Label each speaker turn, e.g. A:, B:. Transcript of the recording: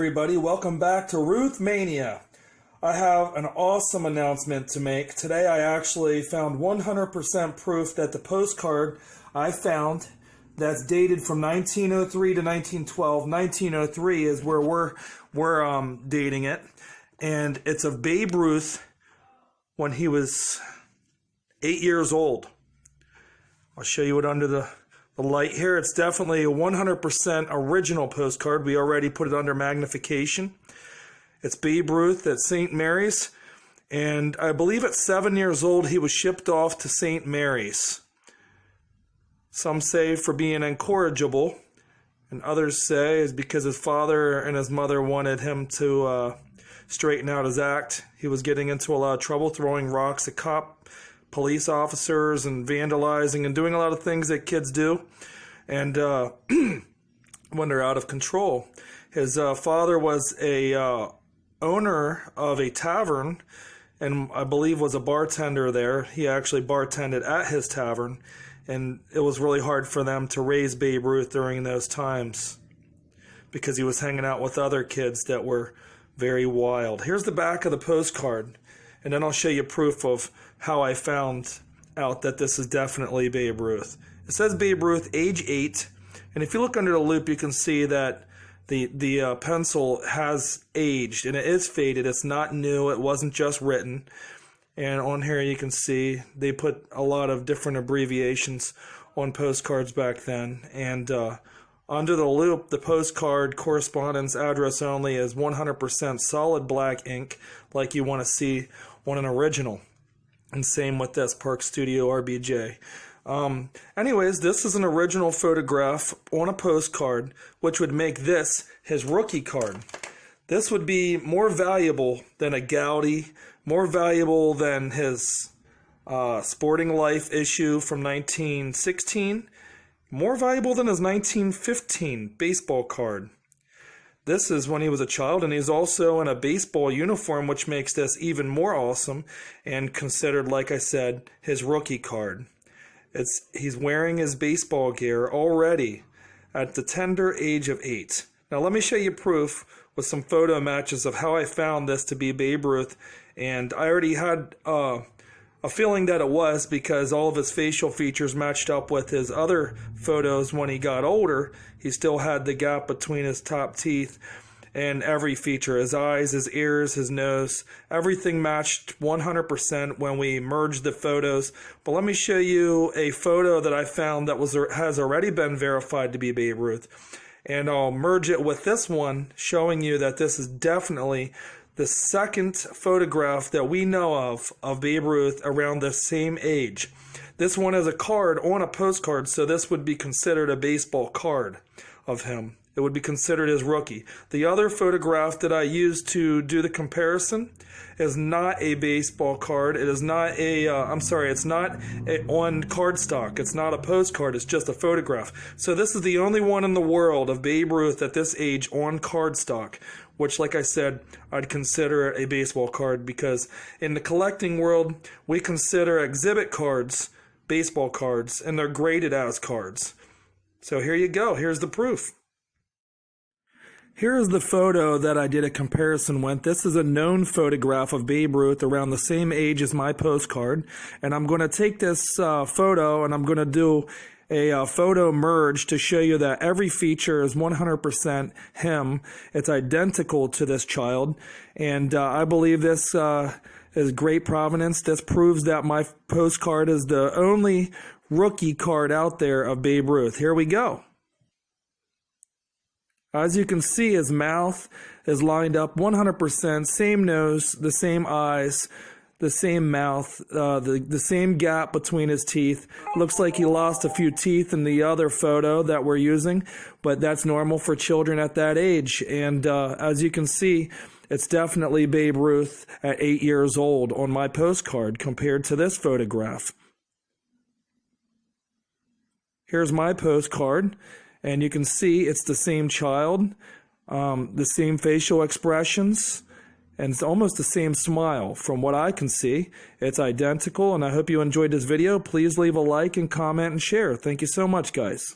A: everybody, welcome back to Ruth Mania. I have an awesome announcement to make. Today I actually found 100% proof that the postcard I found that's dated from 1903 to 1912, 1903 is where we're dating it, and it's of Babe Ruth when he was 8 years old. I'll show you it under the light here. It's definitely a 100% original postcard. We already put it under magnification. It's Babe Ruth at St. Mary's, and I believe at 7 years old he was shipped off to St. Mary's. Some say for being incorrigible, and others say is because his father and his mother wanted him to straighten out his act. He was getting into a lot of trouble, throwing rocks at police officers and vandalizing and doing a lot of things that kids do, and when they're out of control. His father was a owner of a tavern, and I believe was a bartender there. He actually bartended at his tavern, and it was really hard for them to raise Babe Ruth during those times because he was hanging out with other kids that were very wild. Here's the back of the postcard, and then I'll show you proof of how I found out that this is definitely Babe Ruth. It says Babe Ruth, age 8, and if you look under the loop, you can see that the pencil has aged, and it is faded. It's not new. It wasn't just written. And on here you can see they put a lot of different abbreviations on postcards back then. And under the loop, the postcard correspondence address only is 100% solid black ink, like you want to see on an original. And same with this, Park Studio RBJ. Anyways, this is an original photograph on a postcard, which would make this his rookie card. This would be more valuable than a Gaudi, more valuable than his Sporting Life issue from 1916, more valuable than his 1915 baseball card. This is when he was a child, and he's also in a baseball uniform, which makes this even more awesome and considered, like I said, his rookie card. He's wearing his baseball gear already at the tender age of 8. Now let me show you proof with some photo matches of how I found this to be Babe Ruth, and I already had a feeling that it was because all of his facial features matched up with his other photos when he got older. He still had the gap between his top teeth and every feature, his eyes, his ears, his nose, everything matched 100% when we merged the photos. But let me show you a photo that I found that has already been verified to be Babe Ruth. And I'll merge it with this one, showing you that this is definitely the second photograph that we know of Babe Ruth around the same age. This one is a card on a postcard, so this would be considered a baseball card of him. It would be considered his rookie. The other photograph that I used to do the comparison is not a baseball card. It is not it's not on cardstock. It's not a postcard. It's just a photograph. So this is the only one in the world of Babe Ruth at this age on cardstock, which, like I said, I'd consider a baseball card because in the collecting world, we consider exhibit cards baseball cards, and they're graded as cards. So here you go. Here's the proof. Here is the photo that I did a comparison with. This is a known photograph of Babe Ruth around the same age as my postcard. And I'm going to take this photo and I'm going to do a photo merge to show you that every feature is 100% him. It's identical to this child. And I believe this is great provenance. This proves that my postcard is the only rookie card out there of Babe Ruth. Here we go. As you can see, his mouth is lined up 100%, same nose, the same eyes, the same mouth, the same gap between his teeth. Looks like he lost a few teeth in the other photo that we're using, but that's normal for children at that age. And as you can see, it's definitely Babe Ruth at 8 years old on my postcard compared to this photograph. Here's my postcard. And you can see it's the same child, the same facial expressions, and it's almost the same smile. From what I can see, it's identical, and I hope you enjoyed this video. Please leave a like and comment and share. Thank you so much, guys.